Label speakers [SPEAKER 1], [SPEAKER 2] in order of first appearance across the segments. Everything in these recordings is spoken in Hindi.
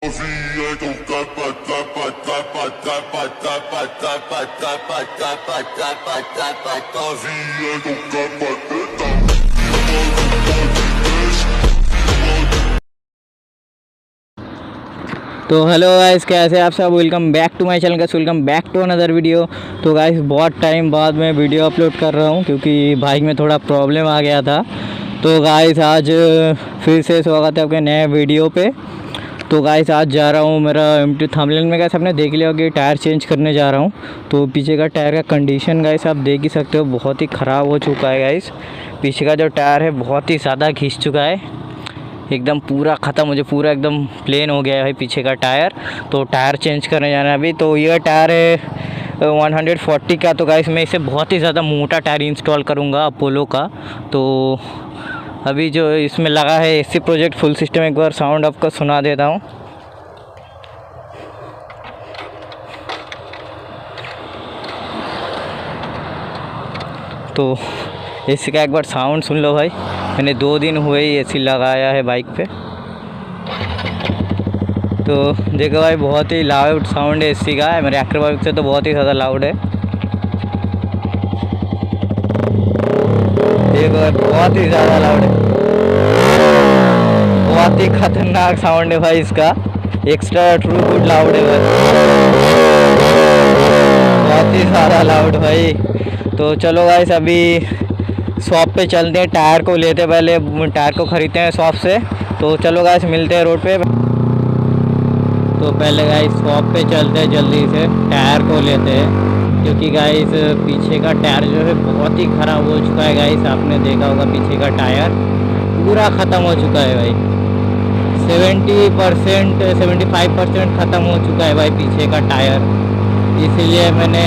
[SPEAKER 1] Novinha, então tapa, tapa, tapa, tapa, tapa, tapa, tapa, tapa, tapa, tapa, novinha, então tapa, tapa.
[SPEAKER 2] तो हेलो गाइस, कैसे आप सब। Welcome back to my channel guys, welcome back to another video. तो गाइस बहुत टाइम बाद मैं वीडियो अपलोड कर रहा हूँ क्योंकि बाइक में थोड़ा प्रॉब्लम आ गया था। तो गाइस आज फिर से स्वागत है आपके नए वीडियो पे। तो गाइस आज जा रहा हूँ मेरा एमटी थंबनेल में गाइस आपने देख लिया होगा कि टायर चेंज करने जा रहा हूँ। तो पीछे का टायर का कंडीशन गाइस आप देख ही सकते हो, बहुत ही ख़राब हो चुका है गाइस। पीछे का जो टायर है बहुत ही ज़्यादा घिस चुका है, एकदम पूरा ख़त्म, मुझे पूरा एकदम प्लेन हो गया है भाई पीछे का टायर। तो टायर चेंज करने जाना है अभी। तो ये टायर है 140 का। तो गाइस मैं इसे बहुत ही ज़्यादा मोटा टायर इंस्टॉल करूँगा अपोलो का। तो अभी जो इसमें लगा है एसी प्रोजेक्ट फुल सिस्टम, एक बार साउंड आपको सुना देता हूँ। तो एसी का एक बार साउंड सुन लो भाई। मैंने 2 दिन हुए ही एसी लगाया है बाइक पे। तो देखो भाई बहुत ही लाउड साउंड है एसी का, मेरे एक्टिवा बाइक से तो बहुत ही ज़्यादा लाउड है। देखो भाई बहुत ही ज़्यादा लाउड है, बहुत ही खतरनाक साउंड है भाई इसका। एक्स्ट्रा ट्रू गुड लाउड है भाई, बहुत ही ज़्यादा लाउड भाई। तो चलो गाइस अभी शॉप पे चलते हैं, टायर को लेते हैं, पहले टायर को ख़रीदते हैं शॉप से। तो चलो गाइस मिलते हैं रोड पे। तो पहले गाइस शॉप पे चलते हैं, जल्दी से टायर को लेते हैं क्योंकि गाइस पीछे का टायर जो है बहुत ही ख़राब हो चुका है गाइस। आपने देखा होगा पीछे का टायर पूरा ख़त्म हो चुका है भाई, 70% 75% ख़त्म हो चुका है भाई पीछे का टायर। इसीलिए मैंने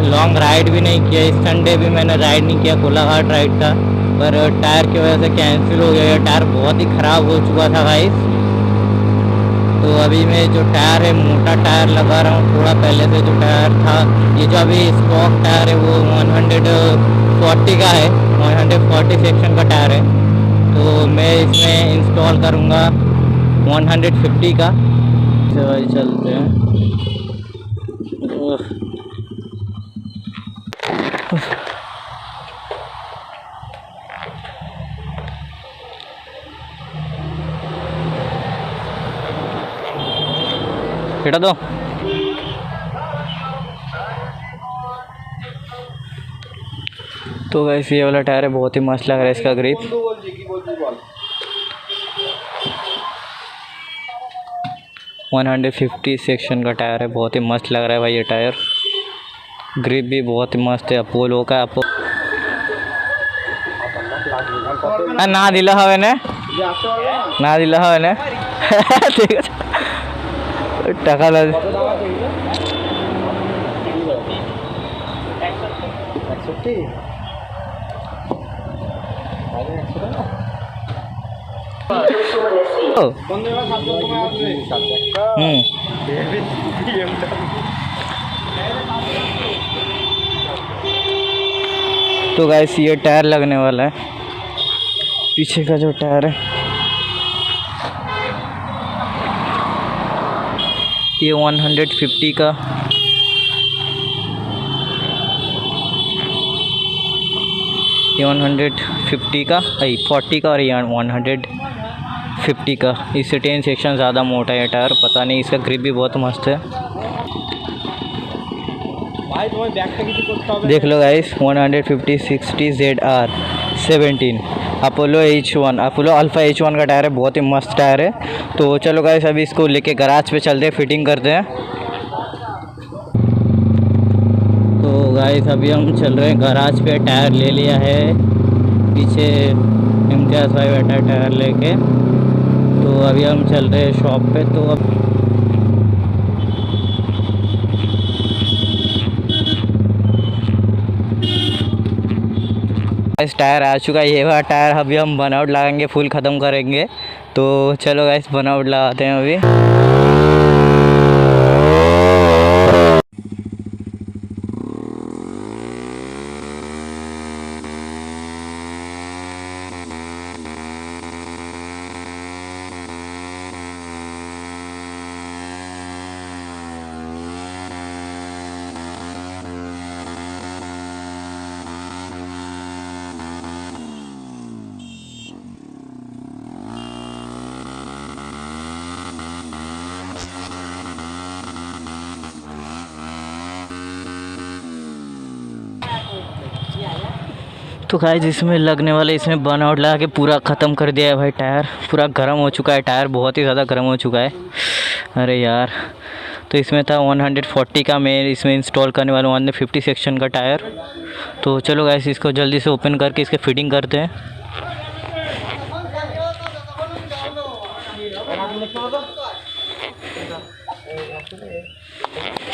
[SPEAKER 2] लॉन्ग राइड भी नहीं किया, इस संडे भी मैंने राइड नहीं किया, गोलाघाट राइड था, पर टायर की वजह से कैंसिल हो गया। ये टायर बहुत ही ख़राब हो चुका था गाइस। तो अभी मैं जो टायर है मोटा टायर लगा रहा हूँ, थोड़ा पहले से जो टायर था, ये जो अभी स्टॉक टायर है वो 140 का है, 140 सेक्शन का टायर है। तो मैं इसमें इंस्टॉल करूँगा 150 का। चलो चलते हैं। हटा दो। तो गाइस ये वाला टायर है, बहुत ही मस्त लग रहा है इसका ग्रिप। वन 150 सेक्शन का टायर है, बहुत ही मस्त लग रहा है भाई ये टायर। ग्रिप भी बहुत ही मस्त है, अपोलो का। ना दिला हवे ने, ना दिला हवे ने ठीक है টাকা লাগে। तो गाइस ये टायर लगने वाला है, पीछे का जो टायर है ये 150 का। ये 150 का, 40 का, और ये 150 का। इससे 10 सेक्शन ज़्यादा मोटा है टायर, पता नहीं, इसका ग्रिप भी बहुत मस्त है। देख लो guys 150 60 ZR 17 Apollo H1, Apollo alpha H1 का टायर है, बहुत ही मस्त टायर है। तो चलो गाइस अभी इसको लेके गराज पे चलते हैं, फिटिंग करते हैं। तो गाइस अभी हम चल रहे हैं गराज पे, टायर ले लिया है, पीछे इम्तियाज़ भाई बैठा है टायर लेके। तो अभी हम चल रहे हैं शॉप पे। तो अब इस टायर आ चुका है, ये वाला टायर अभी हम बनावट लगाएंगे, फुल ख़त्म करेंगे। तो चलो गाइस बनावट लगाते हैं अभी। तो गाइस इसमें लगने वाले इसमें बर्नआउट लगा के पूरा ख़त्म कर दिया है भाई। टायर पूरा गर्म हो चुका है, टायर बहुत ही ज़्यादा गर्म हो चुका है। अरे यार, तो इसमें था 140 का, मैं इसमें इंस्टॉल करने वाला हूँ 150 सेक्शन का टायर। तो चलो गाइस इसको जल्दी से ओपन करके इसके फिटिंग करते हैं।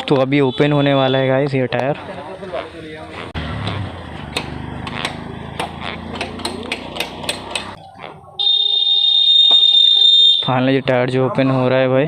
[SPEAKER 2] तो अभी ओपन होने वाला है गाइस ये टायर। फाइनली ये टायर जो ओपन हो रहा है भाई।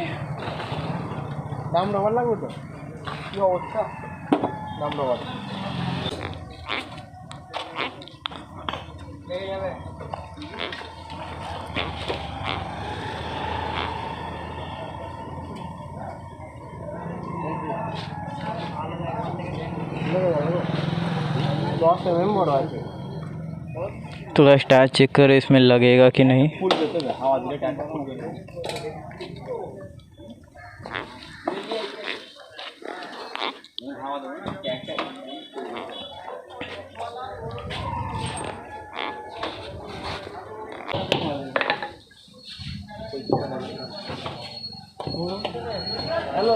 [SPEAKER 2] तो गाइस टायर चेक कर इसमें लगेगा कि नहीं।
[SPEAKER 3] हेलो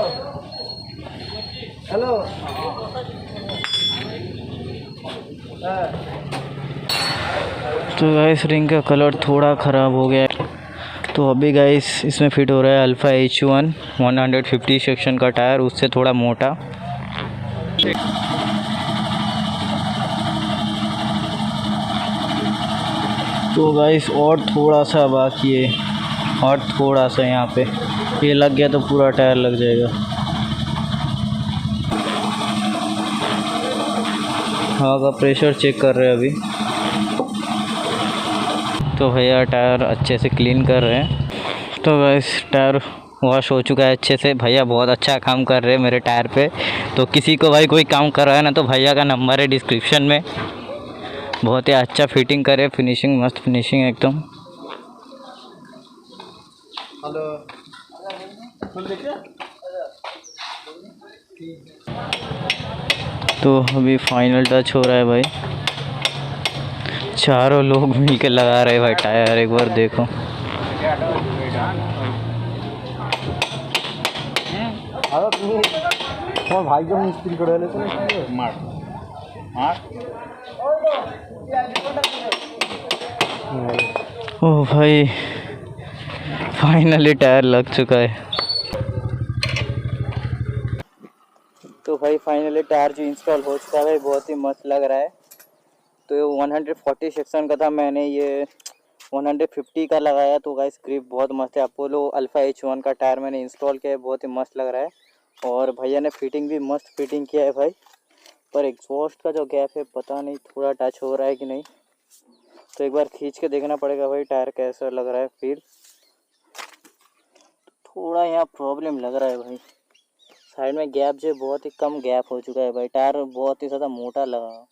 [SPEAKER 3] हेलो
[SPEAKER 2] तो गाइस रिंग का कलर थोड़ा ख़राब हो गया है। तो अभी गाइस इसमें फिट हो रहा है अल्फ़ा H1 150 सेक्शन का टायर, उससे थोड़ा मोटा। तो गाइस और थोड़ा सा बाकी है, और थोड़ा सा यहाँ पे ये लग गया तो पूरा टायर लग जाएगा। हवा का प्रेशर चेक कर रहे हैं अभी। तो भैया टायर अच्छे से क्लीन कर रहे हैं। तो गाइस टायर वॉश हो चुका है अच्छे से। भैया बहुत अच्छा काम कर रहे हैं मेरे टायर पे। तो किसी को भाई कोई काम कर रहा है ना, तो भैया का नंबर है डिस्क्रिप्शन में। बहुत ही अच्छा फिटिंग करे, फिनिशिंग मस्त फिनिशिंग एकदम। तो अभी फाइनल टच हो रहा है भाई। चारों लोग मिलके लगा रहे भाई टायर, एक बार देखो।
[SPEAKER 3] भाई जो मिस्त्री कर
[SPEAKER 2] ओह भाई फाइनली टायर लग चुका है। तो भाई फाइनली टायर जो इंस्टॉल हो चुका है भाई, बहुत ही मस्त लग रहा है। तो ये 140 सेक्शन का था, मैंने ये 150 का लगाया। तो गाइस ग्रिप बहुत मस्त है। अपोलो अल्फ़ा H1 का टायर मैंने इंस्टॉल किया है, बहुत ही मस्त लग रहा है। और भैया ने फिटिंग भी मस्त फिटिंग किया है भाई। पर एग्जॉस्ट का जो गैप है पता नहीं थोड़ा टच हो रहा है कि नहीं, तो एक बार खींच के देखना पड़ेगा भाई टायर कैसा लग रहा है। फिर थोड़ा यहाँ प्रॉब्लम लग रहा है भाई, साइड में गैप जो बहुत ही कम गैप हो चुका है भाई। टायर बहुत ही ज़्यादा मोटा लगा।